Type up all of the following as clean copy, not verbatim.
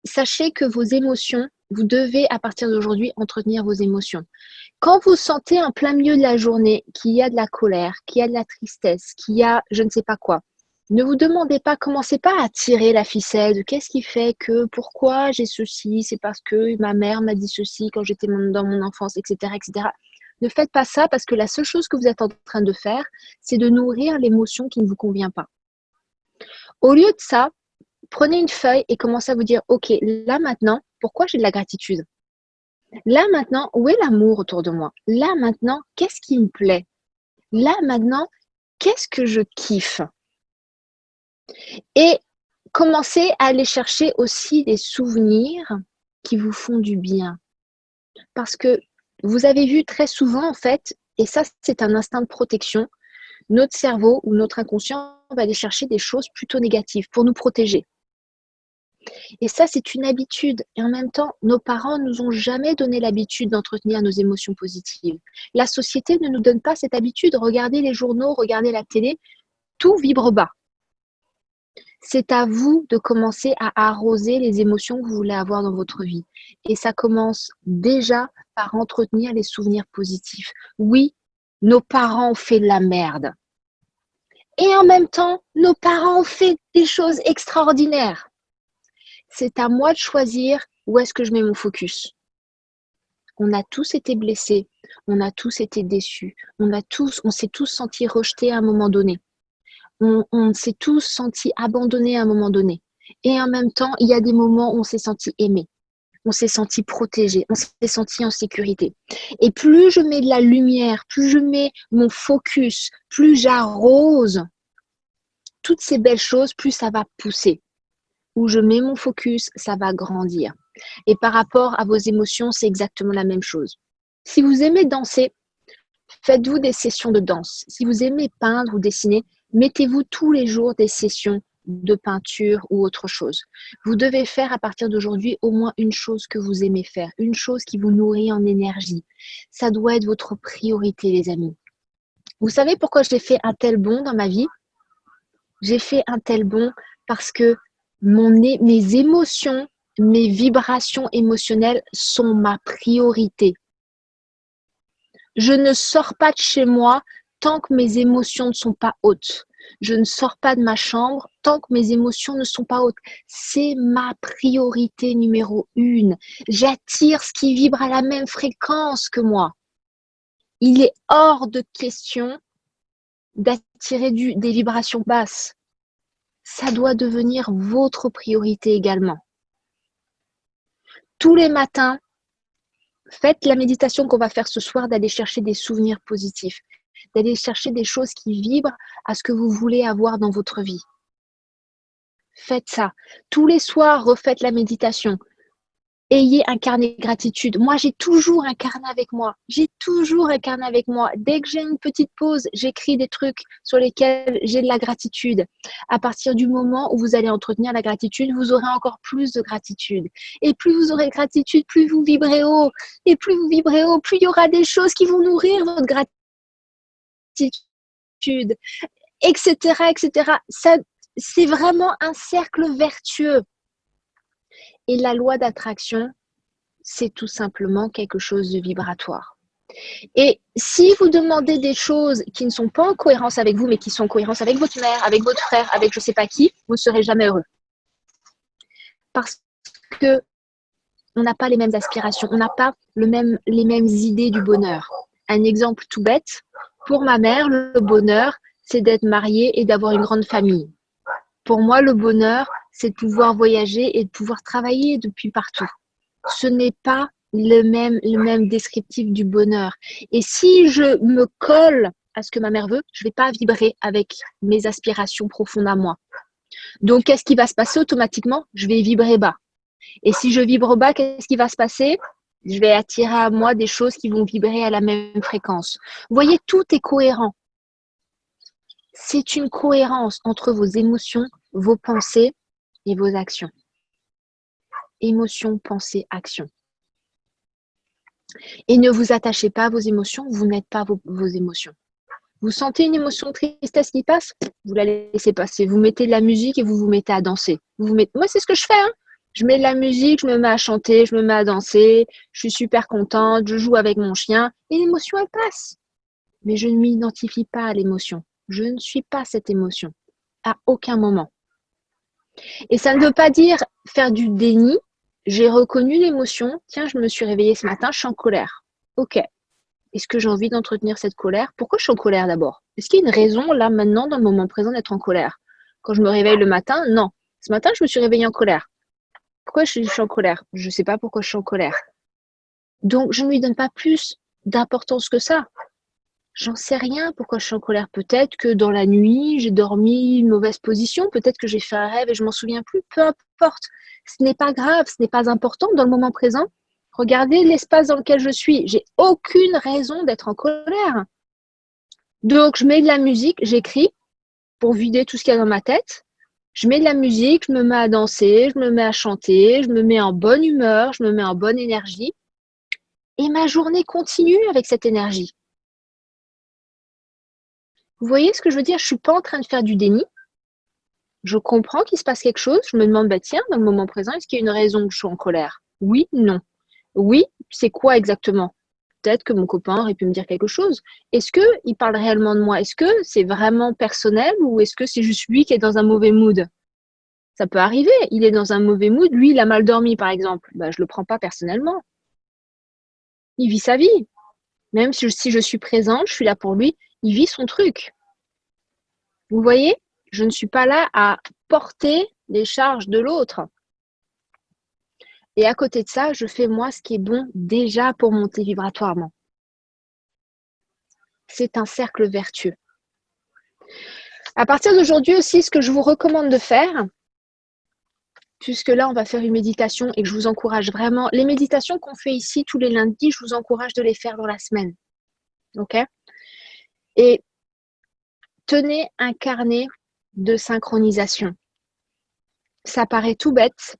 sachez que vos émotions, vous devez à partir d'aujourd'hui entretenir vos émotions. Quand vous sentez en plein milieu de la journée qu'il y a de la colère, qu'il y a de la tristesse, qu'il y a je ne sais pas quoi, ne vous demandez pas, commencez pas à tirer la ficelle de qu'est-ce qui fait que, pourquoi j'ai ceci, c'est parce que ma mère m'a dit ceci quand j'étais dans mon enfance, etc., etc. Ne faites pas ça parce que la seule chose que vous êtes en train de faire, c'est de nourrir l'émotion qui ne vous convient pas. Au lieu de ça, prenez une feuille et commencez à vous dire, ok, là maintenant, pourquoi j'ai de la gratitude? Là maintenant, où est l'amour autour de moi? Là maintenant, qu'est-ce qui me plaît? Là maintenant, qu'est-ce que je kiffe? Et commencez à aller chercher aussi des souvenirs qui vous font du bien. Parce que vous avez vu très souvent, en fait, et ça c'est un instinct de protection, notre cerveau ou notre inconscient va aller chercher des choses plutôt négatives pour nous protéger. Et ça, c'est une habitude. Et en même temps, nos parents ne nous ont jamais donné l'habitude d'entretenir nos émotions positives. La société ne nous donne pas cette habitude. Regardez les journaux, regardez la télé, tout vibre bas. C'est à vous de commencer à arroser les émotions que vous voulez avoir dans votre vie. Et ça commence déjà par entretenir les souvenirs positifs. Oui, nos parents ont fait de la merde. Et en même temps, nos parents ont fait des choses extraordinaires. C'est à moi de choisir où est-ce que je mets mon focus. On a tous été blessés, on a tous été déçus, on s'est tous sentis rejetés à un moment donné. On s'est tous sentis abandonnés à un moment donné. Et en même temps, il y a des moments où on s'est senti aimé, on s'est senti protégé, on s'est senti en sécurité. Et plus je mets de la lumière, plus je mets mon focus, plus j'arrose toutes ces belles choses, plus ça va pousser. Où je mets mon focus, ça va grandir. Et par rapport à vos émotions, c'est exactement la même chose. Si vous aimez danser, faites-vous des sessions de danse. Si vous aimez peindre ou dessiner, mettez-vous tous les jours des sessions de peinture ou autre chose. Vous devez faire à partir d'aujourd'hui au moins une chose que vous aimez faire, une chose qui vous nourrit en énergie. Ça doit être votre priorité, les amis. Vous savez pourquoi j'ai fait un tel bond dans ma vie? J'ai fait un tel bond parce que mes émotions, mes vibrations émotionnelles sont ma priorité. Je ne sors pas de chez moi tant que mes émotions ne sont pas hautes. Je ne sors pas de ma chambre tant que mes émotions ne sont pas hautes. C'est ma priorité numéro 1. J'attire ce qui vibre à la même fréquence que moi. Il est hors de question d'attirer des vibrations basses. Ça doit devenir votre priorité également. Tous les matins, faites la méditation qu'on va faire ce soir, d'aller chercher des souvenirs positifs, d'aller chercher des choses qui vibrent à ce que vous voulez avoir dans votre vie. Faites ça. Tous les soirs, refaites la méditation. Ayez un carnet de gratitude. Moi, j'ai toujours un carnet avec moi. J'ai toujours un carnet avec moi. Dès que j'ai une petite pause, j'écris des trucs sur lesquels j'ai de la gratitude. À partir du moment où vous allez entretenir la gratitude, vous aurez encore plus de gratitude. Et plus vous aurez de gratitude, plus vous vibrez haut. Et plus vous vibrez haut, plus il y aura des choses qui vont nourrir votre gratitude, etc., etc. Ça, c'est vraiment un cercle vertueux. Et la loi d'attraction, c'est tout simplement quelque chose de vibratoire. Et si vous demandez des choses qui ne sont pas en cohérence avec vous, mais qui sont en cohérence avec votre mère, avec votre frère, avec je ne sais pas qui, vous ne serez jamais heureux. Parce que on n'a pas les mêmes aspirations, on n'a pas les mêmes idées du bonheur. Un exemple tout bête, pour ma mère, le bonheur, c'est d'être mariée et d'avoir une grande famille. Pour moi, le bonheur, c'est de pouvoir voyager et de pouvoir travailler depuis partout. Ce n'est pas le même descriptif du bonheur. Et si je me colle à ce que ma mère veut, je ne vais pas vibrer avec mes aspirations profondes à moi. Donc, qu'est-ce qui va se passer automatiquement? Je vais vibrer bas. Et si je vibre bas, qu'est-ce qui va se passer? Je vais attirer à moi des choses qui vont vibrer à la même fréquence. Vous voyez, tout est cohérent. C'est une cohérence entre vos émotions, vos pensées et vos actions. Émotions, pensées, actions. Et ne vous attachez pas à vos émotions, vous n'êtes pas vos émotions. Vous sentez une émotion de tristesse qui passe, vous la laissez passer. Vous mettez de la musique et vous vous mettez à danser. Moi, c'est ce que je fais. Hein. Je mets de la musique, je me mets à chanter, je me mets à danser, je suis super contente, je joue avec mon chien et l'émotion, elle passe. Mais je ne m'identifie pas à l'émotion. Je ne suis pas cette émotion à aucun moment. Et ça ne veut pas dire faire du déni. J'ai reconnu l'émotion. Tiens, je me suis réveillée ce matin, je suis en colère. Ok. Est-ce que j'ai envie d'entretenir cette colère? Pourquoi je suis en colère d'abord? Est-ce qu'il y a une raison là maintenant dans le moment présent d'être en colère? Quand je me réveille le matin, non. Ce matin, je me suis réveillée en colère. Pourquoi je suis en colère? Je ne sais pas pourquoi je suis en colère. Donc, je ne lui donne pas plus d'importance que ça. J'en sais rien pourquoi je suis en colère. Peut-être que dans la nuit, j'ai dormi une mauvaise position. Peut-être que j'ai fait un rêve et je m'en souviens plus. Peu importe. Ce n'est pas grave, ce n'est pas important dans le moment présent. Regardez l'espace dans lequel je suis. J'ai aucune raison d'être en colère. Donc, je mets de la musique, j'écris pour vider tout ce qu'il y a dans ma tête. Je mets de la musique, je me mets à danser, je me mets à chanter, je me mets en bonne humeur, je me mets en bonne énergie. Et ma journée continue avec cette énergie. Vous voyez ce que je veux dire? Je ne suis pas en train de faire du déni. Je comprends qu'il se passe quelque chose. Je me demande, bah tiens, dans le moment présent, est-ce qu'il y a une raison que je suis en colère? Oui, non. Oui, c'est quoi exactement? Peut-être que mon copain aurait pu me dire quelque chose. Est-ce qu'il parle réellement de moi? Est-ce que c'est vraiment personnel ou est-ce que c'est juste lui qui est dans un mauvais mood? Ça peut arriver. Il est dans un mauvais mood. Lui, il a mal dormi, par exemple. Bah, je ne le prends pas personnellement. Il vit sa vie. Même si je suis présente, je suis là pour lui, il vit son truc. Vous voyez? Je ne suis pas là à porter les charges de l'autre. Et à côté de ça, je fais moi ce qui est bon déjà pour monter vibratoirement. C'est un cercle vertueux. À partir d'aujourd'hui aussi, ce que je vous recommande de faire, puisque là, on va faire une méditation et que je vous encourage vraiment, les méditations qu'on fait ici tous les lundis, je vous encourage de les faire dans la semaine. OK? Et tenez un carnet de synchronisation. Ça paraît tout bête,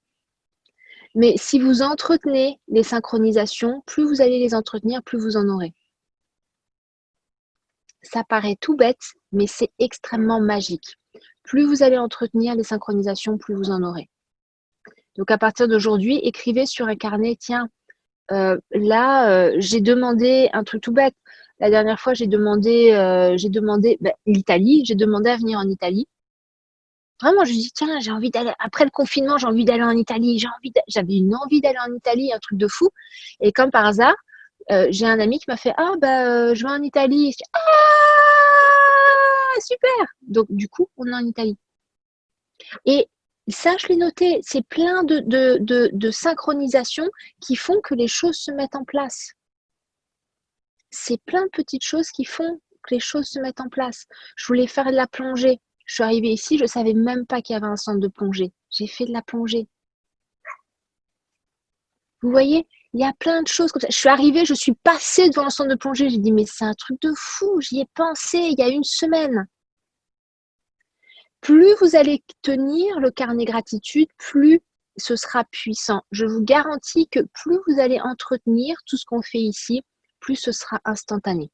mais si vous entretenez les synchronisations, plus vous allez les entretenir, plus vous en aurez. Ça paraît tout bête, mais c'est extrêmement magique. Plus vous allez entretenir les synchronisations, plus vous en aurez. Donc à partir d'aujourd'hui, écrivez sur un carnet, tiens, j'ai demandé un truc tout bête. La dernière fois, j'ai demandé l'Italie, j'ai demandé à venir en Italie. Vraiment, je dis, tiens, j'ai envie d'aller, après le confinement, j'ai envie d'aller en Italie, j'avais une envie d'aller en Italie, un truc de fou. Et comme par hasard, j'ai un ami qui m'a fait, je vais en Italie. Je dis, ah, super! Donc, du coup, on est en Italie. Et ça, je l'ai noté, c'est plein de synchronisations qui font que les choses se mettent en place. C'est plein de petites choses qui font que les choses se mettent en place. Je voulais faire de la plongée. Je suis arrivée ici, je ne savais même pas qu'il y avait un centre de plongée. J'ai fait de la plongée. Vous voyez, il y a plein de choses comme ça. Je suis arrivée, je suis passée devant un centre de plongée. J'ai dit, mais c'est un truc de fou. J'y ai pensé il y a une semaine. Plus vous allez tenir le carnet gratitude, plus ce sera puissant. Je vous garantis que plus vous allez entretenir tout ce qu'on fait ici, plus ce sera instantané.